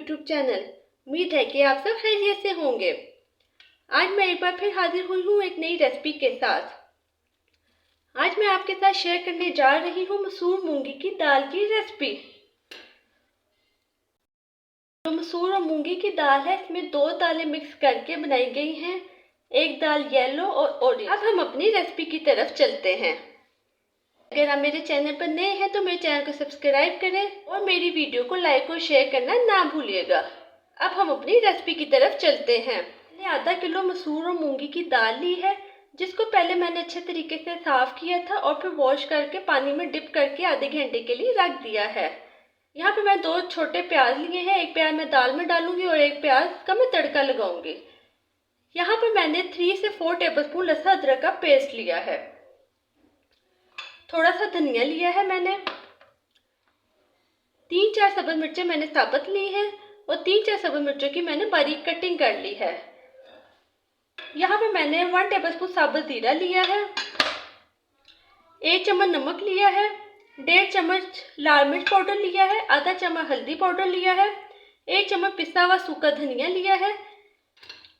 YouTube channel. उम्मीद है कि आप सब खैरियत से होंगे। आज मैं एक बार फिर हाजिर हुई हूँ एक नई रेसिपी के साथ। आज मैं आपके साथ शेयर करने जा रही हूँ मसूर मूंगी की दाल की रेसिपी। जो मसूर और मूंगी की दाल है, इसमें दो दालें मिक्स करके बनाई गई हैं, एक दाल येलो और ऑरेंज। अब हम अपनी रेसिपी की तरफ चलते हैं। अगर आप मेरे चैनल पर नए हैं तो मेरे चैनल को सब्सक्राइब करें और मेरी वीडियो को लाइक और शेयर करना ना भूलिएगा। अब हम अपनी रेसिपी की तरफ चलते हैं। मैंने आधा किलो मसूर और मूंगी की दाल ली है, जिसको पहले मैंने अच्छे तरीके से साफ किया था और फिर वॉश करके पानी में डिप करके आधे घंटे के लिए रख दिया है। यहाँ पे मैं दो छोटे प्याज लिए हैं, एक प्याज मैं दाल में डालूंगी और एक प्याज का मैं तड़का लगाऊंगी। यहाँ पर मैंने 3 से 4 टेबलस्पून लहसुन अदरक का पेस्ट लिया है। थोड़ा सा धनिया लिया है मैंने। 3-4 सब्ज मिर्चें मैंने साबुत ली हैं और 3-4 सब्ज मिर्चों की मैंने बारीक कटिंग कर ली है। यहाँ पे मैंने 1 टेबलस्पून साबुत जीरा लिया है, 1 चम्मच नमक लिया है, 1.5 चम्मच लाल मिर्च पाउडर लिया है, आधा चम्मच हल्दी पाउडर लिया है, 1 चम्मच पिसा हुआ सूखा धनिया लिया है,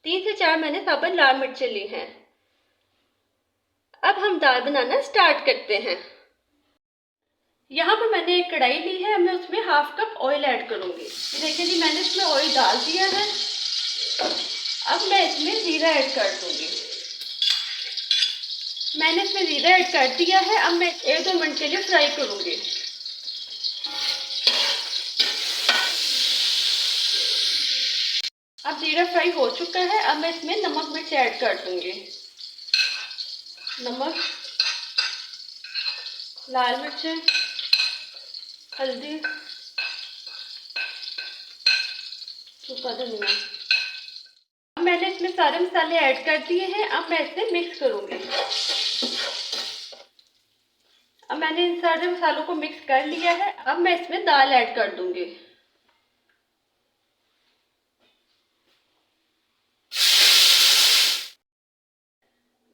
3 से 4 मैंने साबुत लाल मिर्चें ली हैं। अब हम दाल बनाना स्टार्ट करते हैं। यहाँ पर मैंने एक कढ़ाई ली है, मैं उसमें हाफ कप ऑयल ऐड करूंगी। देखिए जी, मैंने इसमें ऑयल डाल दिया है। अब मैं इसमें जीरा ऐड कर दूंगी। मैंने इसमें जीरा ऐड कर दिया है। अब मैं 1-2 मिनट के लिए फ्राई करूंगी। अब जीरा फ्राई हो चुका है। अब मैं इसमें नमक मिर्च ऐड कर दूंगी। नमक, लाल मिर्च, हल्दी, सूखा धनिया। अब मैंने इसमें सारे मसाले ऐड कर दिए हैं। अब मैं इसे मिक्स करूंगी। अब मैंने इन सारे मसालों को मिक्स कर लिया है। अब मैं इसमें दाल ऐड कर दूंगी।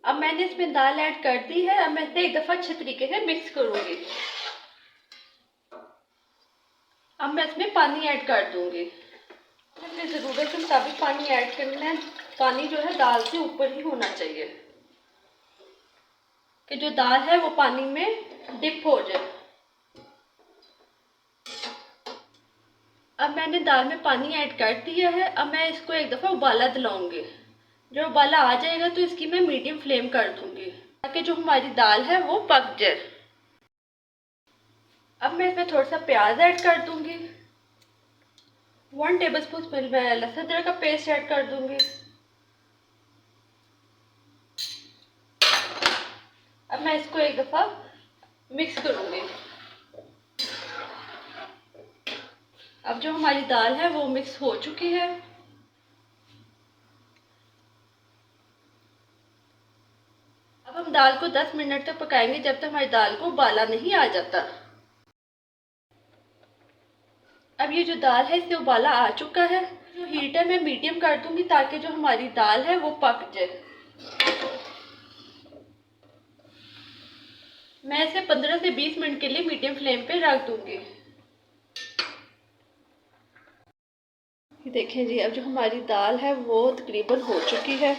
अब मैंने इसमें दाल ऐड कर दी है। अब मैं इसे एक दफा अच्छे तरीके से मिक्स करूंगी। अब मैं इसमें पानी ऐड कर दूंगी। अपनी ज़रूरत के मुताबिक पानी ऐड करना है। पानी जो है दाल से ऊपर ही होना चाहिए कि जो दाल है वो पानी में डिप हो जाए। अब मैंने दाल में पानी ऐड कर दिया है। अब मैं इसको एक दफ़ा उबाला दिलाऊंगी। जब उबाला आ जाएगा तो इसकी मैं मीडियम फ्लेम कर दूंगी ताकि जो हमारी दाल है वो पक जाए। अब मैं इसमें थोड़ा सा प्याज ऐड कर दूंगी। 1 टेबलस्पून मैं लहसुन अदरक का पेस्ट ऐड कर दूंगी। अब मैं इसको एक दफ़ा मिक्स करूंगी। अब जो हमारी दाल है वो मिक्स हो चुकी है। अब हम दाल को 10 मिनट तक पकाएंगे, जब तक हमारी दाल को उबाला नहीं आ जाता। अब ये जो दाल है इससे उबाला आ चुका है। जो हीट है मैं मीडियम कर दूंगी ताकि जो हमारी दाल है वो पक जाए। मैं इसे 15 से 20 मिनट के लिए मीडियम फ्लेम पे रख दूंगी। देखें जी, अब जो हमारी दाल है वो तकरीबन हो चुकी है।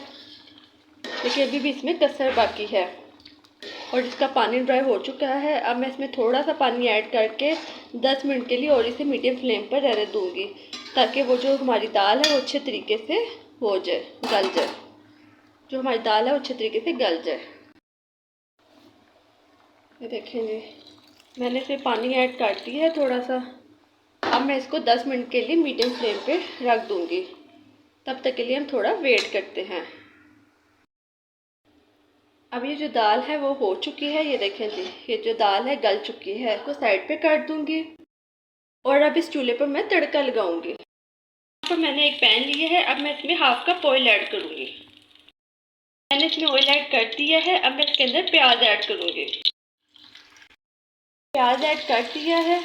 देखिए अभी भी इसमें कसर बाकी है और इसका पानी ड्राई हो चुका है। अब मैं इसमें थोड़ा सा पानी ऐड करके 10 मिनट के लिए और इसे मीडियम फ्लेम पर रहने दूंगी ताकि वो जो हमारी दाल है वो अच्छे तरीके से हो जाए, गल जाए। जो हमारी दाल है वो अच्छे तरीके से गल जाए। ये देखें जी, मैंने इसमें पानी ऐड कर दिया है थोड़ा सा। अब मैं इसको 10 मिनट के लिए मीडियम फ्लेम पे रख दूंगी। तब तक के लिए हम थोड़ा वेट करते हैं। अब ये जो दाल है वो हो चुकी है। ये देखें जी, ये जो दाल है गल चुकी है। इसको साइड पे कर दूंगी और अब इस चूल्हे पर मैं तड़का लगाऊंगी। यहाँ पर मैंने एक पैन लिया है। अब मैं इसमें हाफ कप ऑयल ऐड करूंगी। मैंने इसमें ऑयल ऐड कर दिया है। अब मैं इसके अंदर प्याज ऐड करूंगी। प्याज ऐड कर दिया है।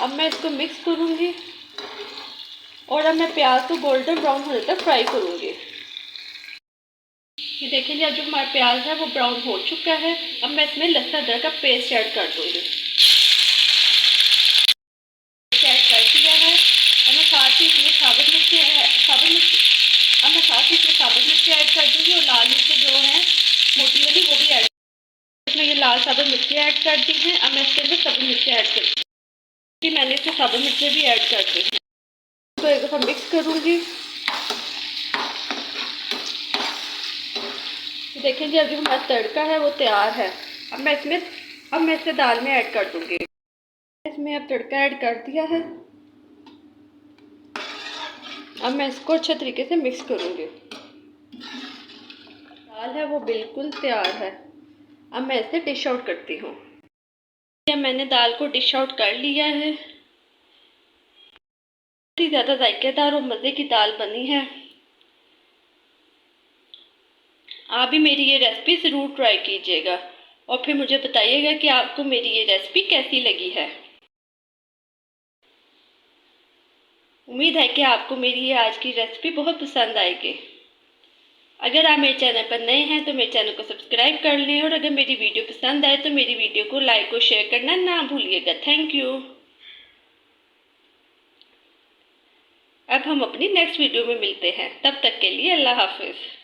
अब मैं इसको मिक्स करूंगी और अब मैं प्याज को गोल्डन ब्राउन होने तक फ्राई करूंगी। ये देखें जी, अब जो हमारा प्याज है वो ब्राउन हो चुका है। अब मैं इसमें लहसुन अदरक का पेस्ट ऐड कर दूंगी। ऐड कर दिया है और मैं साथ ही इसमें मिर्ची साबुत मिर्ची, अब मैं साथ ही इसमें साबुत मिर्ची ऐड कर दूँगी और लाल मिर्ची जो है मोटी वाली वो भी ऐड। इसमें ये लाल साबुत मिर्ची ऐड कर दी है। अब मैं इसके अंदर साबुत मिर्ची ऐड कर दी, मैंने इसमें साबुत मिर्ची भी ऐड कर दी है। तो एक दफ़ा मिक्स करूँगी। देखें जी, अभी हमारा तड़का है वो तैयार है। अब मैं इसे दाल में ऐड कर दूँगी। इसमें अब तड़का ऐड कर दिया है। अब मैं इसको अच्छे तरीके से मिक्स करूँगी। दाल है वो बिल्कुल तैयार है। अब मैं इसे डिश आउट करती हूँ। मैंने दाल को डिश आउट कर लिया है। बहुत ही ज़्यादा जायकेदार और मज़े की दाल बनी है। आप भी मेरी ये रेसिपी ज़रूर ट्राई कीजिएगा और फिर मुझे बताइएगा कि आपको मेरी ये रेसिपी कैसी लगी है। उम्मीद है कि आपको मेरी ये आज की रेसिपी बहुत पसंद आएगी। अगर आप मेरे चैनल पर नए हैं तो मेरे चैनल को सब्सक्राइब कर लें और अगर मेरी वीडियो पसंद आए तो मेरी वीडियो को लाइक और शेयर करना ना भूलिएगा। Thank you. अब हम अपनी नेक्स्ट वीडियो में मिलते हैं। तब तक के लिए अल्लाह हाफिज़।